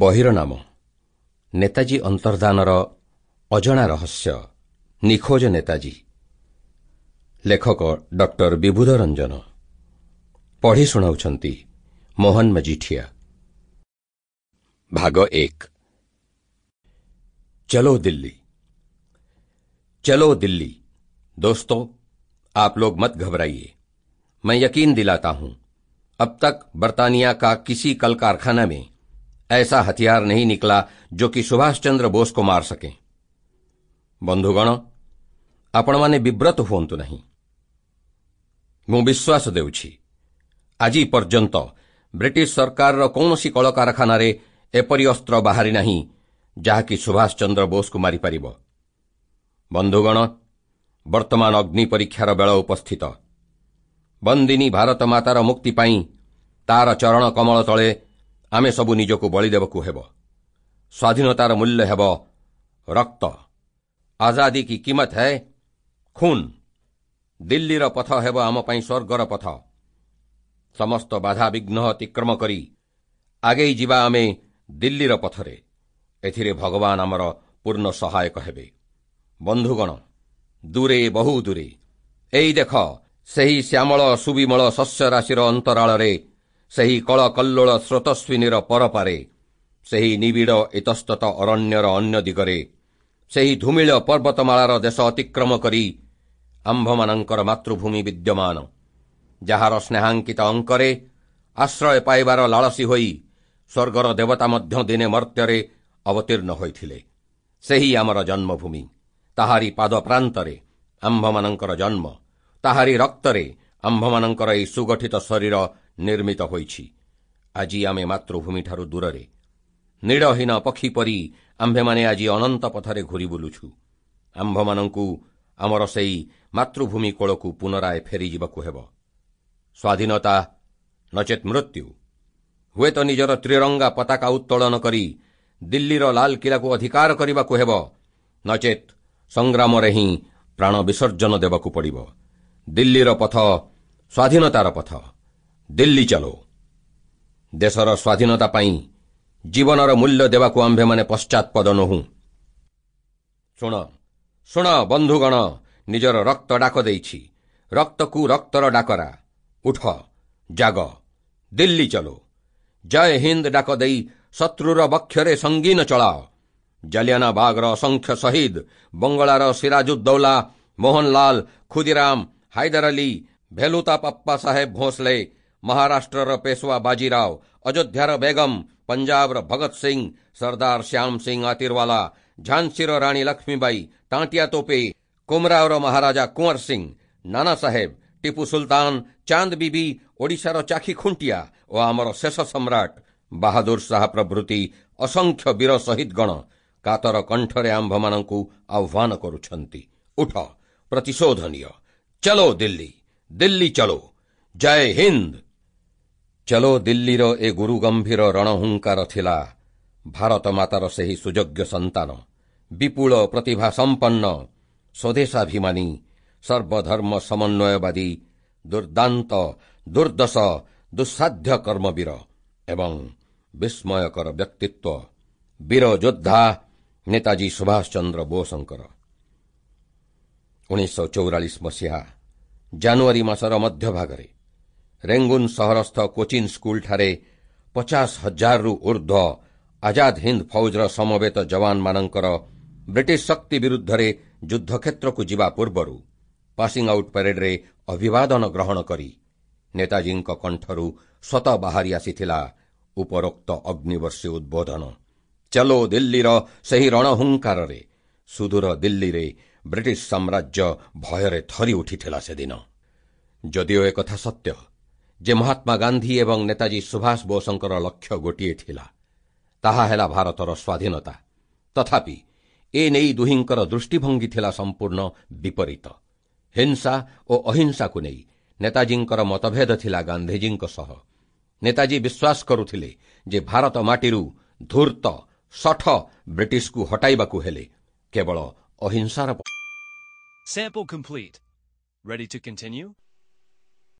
ବହିର ନାମ ନେତାଜୀ ଅନ୍ତର୍ଦ୍ଧାନର ଅଜଣା ରହସ୍ୟ ନିଖୋଜ ନେତାଜୀ। ଲେଖକ ଡକ୍ଟର ବିଭୁଧ ରଞ୍ଜନ। ପଢ଼ି ଶୁଣାଉଛନ୍ତି ମୋହନ ମଜିଠିଆ। भाग 1। चलो दिल्ली। चलो दिल्ली। दोस्तों, आप लोग मत घबराइए। मैं यकीन दिलाता हूं, अब तक बर्तानिया का किसी कल कारखाना में ऐसा हथियार नहीं निकला जो कि सुभाष चंद्र बोस को मार सके। बंधुगण, आपण माने विब्रत हुअंतु नहीं। मु विश्वास देउछि, आजी पर्यंत ब्रिटिश सरकार कौनसी कल कारखाना रे एपरी अस्त्र बाहरी नहीं जहाँकि सुभाष चंद्र बोस को मारिपारिब। बंधुगण, वर्तमान अग्नि परीक्षार बेल उपस्थित। बंदिनी भारत मातार मुक्ति पाई तार चरण कमल तले आमे सबु निजको बलि देबकु हेब। स्वाधीनतार मूल्य हेब रक्त। आजादी की कीमत है खून। दिल्लीर पथ हेब आम पाई स्वर्गर पथ। समस्त बाधा विघ्न अतिक्रम करी आगे जीवा आमे दिल्लीर पथरे। एथिरे भगवान आमर पूर्ण सहायक हेबे। बंधुगण, दूरे बहु दूरे एई देख, सेही श्यामल सुविमल शस्य राशिर अंतराଳରେ ସେହି କଳ କଲ୍ଲୋଳ ସ୍ରୋତସ୍ୱିନୀର ପରପାରେ, ସେହି ନିବିଡ଼ ଇତସ୍ତତ ଅରଣ୍ୟର ଅନ୍ୟ ଦିଗରେ, ସେହି ଧୂମିଳ ପର୍ବତମାଳାର ଦେଶ ଅତିକ୍ରମ କରି ଆମ୍ଭମାନଙ୍କର ମାତୃଭୂମି ବିଦ୍ୟମାନ, ଯାହାର ସ୍ନେହାଙ୍କିତ ଅଙ୍କରେ ଆଶ୍ରୟ ପାଇବାର ଲାଳସୀ ହୋଇ ସ୍ୱର୍ଗର ଦେବତା ମଧ୍ୟ ଦିନେ ମର୍ତ୍ତ୍ୟରେ ଅବତୀର୍ଣ୍ଣ ହୋଇଥିଲେ। ସେହି ଆମର ଜନ୍ମଭୂମି, ତାହାରି ପାଦ ପ୍ରାନ୍ତରେ ଆମ୍ଭମାନଙ୍କର ଜନ୍ମ, ତାହାରି ରକ୍ତରେ ଆମ୍ଭମାନଙ୍କର ଏହି ସୁଗଠିତ ଶରୀର ନିର୍ମିତ ହୋଇଛି। ଆଜି ଆମେ ମାତୃଭୂମିଠାରୁ ଦୂରରେ ନୀଡ଼ହୀନ ପକ୍ଷୀ ପରି ଆମ୍ଭେମାନେ ଆଜି ଅନନ୍ତ ପଥରେ ଘୂରି ବୁଲୁଛୁ। ଆମ୍ଭମାନଙ୍କୁ ଆମର ସେହି ମାତୃଭୂମି କୋଳକୁ ପୁନରାୟ ଫେରିଯିବାକୁ ହେବ। ସ୍ୱାଧୀନତା ନଚେତ୍ ମୃତ୍ୟୁ। ହୁଏତ ନିଜର ତ୍ରିରଙ୍ଗା ପତାକା ଉତ୍ତୋଳନ କରି ଦିଲ୍ଲୀର ଲାଲକିଲ୍ଲାକୁ ଅଧିକାର କରିବାକୁ ହେବ, ନଚେତ୍ ସଂଗ୍ରାମରେ ହିଁ ପ୍ରାଣ ବିସର୍ଜନ ଦେବାକୁ ପଡ଼ିବ। ଦିଲ୍ଲୀର ପଥ ସ୍ୱାଧୀନତାର ପଥ। ଦିଲ୍ଲୀ ଚାଲୋ। ଦେଶର ସ୍ୱାଧୀନତା ପାଇଁ ଜୀବନର ମୂଲ୍ୟ ଦେବାକୁ ଆମ୍ଭେମାନେ ପଶ୍ଚାତ୍ପଦ ନୋହୁଁ। ଶୁଣ ଶୁଣ ବନ୍ଧୁଗଣ, ନିଜର ରକ୍ତ ଡାକ ଦେଇଛି। ରକ୍ତକୁ ରକ୍ତର ଡାକରା। ଉଠ, ଜାଗ, ଦିଲ୍ଲୀ ଚାଲୋ। ଜୟ ହିନ୍ଦ ଡାକ ଦେଇ ଶତ୍ରୁର ବକ୍ଷରେ ସଙ୍ଗୀନ ଚଳାଅ। ଜାଲିଆନା ବାଗର ଅସଂଖ୍ୟ ଶହୀଦ, ବଙ୍ଗଳାର ସିରାଜୁଦ୍ଦୌଲା, ମୋହନଲାଲ, ଖୁଦିରାମ, ହାଇଦର ଅଲି, ଭେଲୁତା ପପ୍ପା ସାହେବ ଭୋଁସଲେ, ମହାରାଷ୍ଟ୍ରର ପେଶୱା ବାଜିରାଓ, ଅଯୋଧ୍ୟାର ବେଗମ, ପଞ୍ଜାବର ଭଗତ ସିଂ, ସର୍ଦ୍ଦାର ଶ୍ୟାମ ସିଂ ଆତିରୱାଲା, ଝାନ୍ସୀର ରାଣୀ ଲକ୍ଷ୍ମୀବାଇ, ଟାଣ୍ଟିଆ ତୋପେ, କୁମରାଓର ମହାରାଜା କୁଂୱର ସିଂ, ନାନା ସାହେବ, ଟିପୁ ସୁଲତାନ, ଚାନ୍ଦ ବିବି, ଓଡ଼ିଶାର ଚାଖି ଖୁଣ୍ଟିଆ ଓ ଆମର ଶେଷ ସମ୍ରାଟ ବାହାଦୁର ଶାହ ପ୍ରଭୃତି ଅସଂଖ୍ୟ ବୀର ଶହୀଦଗଣ କାତର କଣ୍ଠରେ ଆମ୍ଭମାନଙ୍କୁ ଆହ୍ୱାନ କରୁଛନ୍ତି। ଉଠ, ପ୍ରତିଶୋଧ ନିଅ। ଚଲୋ ଦିଲ୍ଲୀ, ଦିଲ୍ଲୀ ଚଲୋ। ଜୟ ହିନ୍ଦ। ଚଲୋ ଦିଲ୍ଲୀର ଏ ଗୁରୁ ଗମ୍ଭୀର ରଣହୁଙ୍କାର ଥିଲା ଭାରତ ମାତାର ସେହି ସୁଯୋଗ୍ୟ ସନ୍ତାନ, ବିପୁଳ ପ୍ରତିଭା ସମ୍ପନ୍ନ, ସ୍ୱଦେଶାଭିମାନୀ, ସର୍ବଧର୍ମ ସମନ୍ୱୟବାଦୀ, ଦୁର୍ଦାନ୍ତ, ଦୁର୍ଦ୍ଦଶ, ଦୁଃସାଧ୍ୟ କର୍ମବୀର ଏବଂ ବିସ୍ମୟକର ବ୍ୟକ୍ତିତ୍ୱ ବୀର ଯୋଦ୍ଧା ନେତାଜୀ ସୁଭାଷ ଚନ୍ଦ୍ର ବୋଷଙ୍କର। 1944 ମସିହା ଜାନୁଆରୀ ମାସର ମଧ୍ୟଭାଗରେ ରେଙ୍ଗୁନ ସହରସ୍ଥ କୋଚିନ୍ ସ୍କୁଲଠାରେ 50,000ରୁ ଉର୍ଦ୍ଧ୍ୱ ଆଜାଦ ହିନ୍ଦ ଫୌଜର ସମବେତ ଯବାନମାନଙ୍କର ବ୍ରିଟିଶ ଶକ୍ତି ବିରୁଦ୍ଧରେ ଯୁଦ୍ଧକ୍ଷେତ୍ରକୁ ଯିବା ପୂର୍ବରୁ ପାସିଂ ଆଉଟ୍ ପ୍ୟାରେଡ୍ରେ ଅଭିବାଦନ ଗ୍ରହଣ କରି ନେତାଜୀଙ୍କ କଣ୍ଠରୁ ସ୍ୱତଃ ବାହାରି ଆସିଥିଲା ଉପରୋକ୍ତ ଅଗ୍ନିବର୍ଷୀ ଉଦ୍ବୋଧନ। ଚଲୋ ଦିଲ୍ଲୀର ସେହି ରଣହୁଙ୍କାରରେ ସୁଦୂର ଦିଲ୍ଲୀରେ ବ୍ରିଟିଶ ସାମ୍ରାଜ୍ୟ ଭୟରେ ଥରି ଉଠିଥିଲା ସେଦିନ। ଯଦିଓ ଏକଥା ସତ୍ୟ ଯେ ମହାତ୍ମା ଗାନ୍ଧୀ ଏବଂ ନେତାଜୀ ସୁଭାଷ ବୋଷଙ୍କର ଲକ୍ଷ୍ୟ ଗୋଟିଏ ଥିଲା, ତାହା ହେଲା ଭାରତର ସ୍ୱାଧୀନତା, ତଥାପି ଏ ନେଇ ଦୁହିଁଙ୍କର ଦୃଷ୍ଟିଭଙ୍ଗୀ ଥିଲା ସମ୍ପୂର୍ଣ୍ଣ ବିପରୀତ। ହିଂସା ଓ ଅହିଂସାକୁ ନେଇ ନେତାଜୀଙ୍କର ମତଭେଦ ଥିଲା ଗାନ୍ଧିଜୀଙ୍କ ସହ। ନେତାଜୀ ବିଶ୍ୱାସ କରୁଥିଲେ ଯେ ଭାରତ ମାଟିରୁ ଧୂର୍ତ୍ତ ଶଠ ବ୍ରିଟିଶକୁ ହଟାଇବାକୁ ହେଲେ କେବଳ ଅହିଂସାର Sample complete. Ready to continue?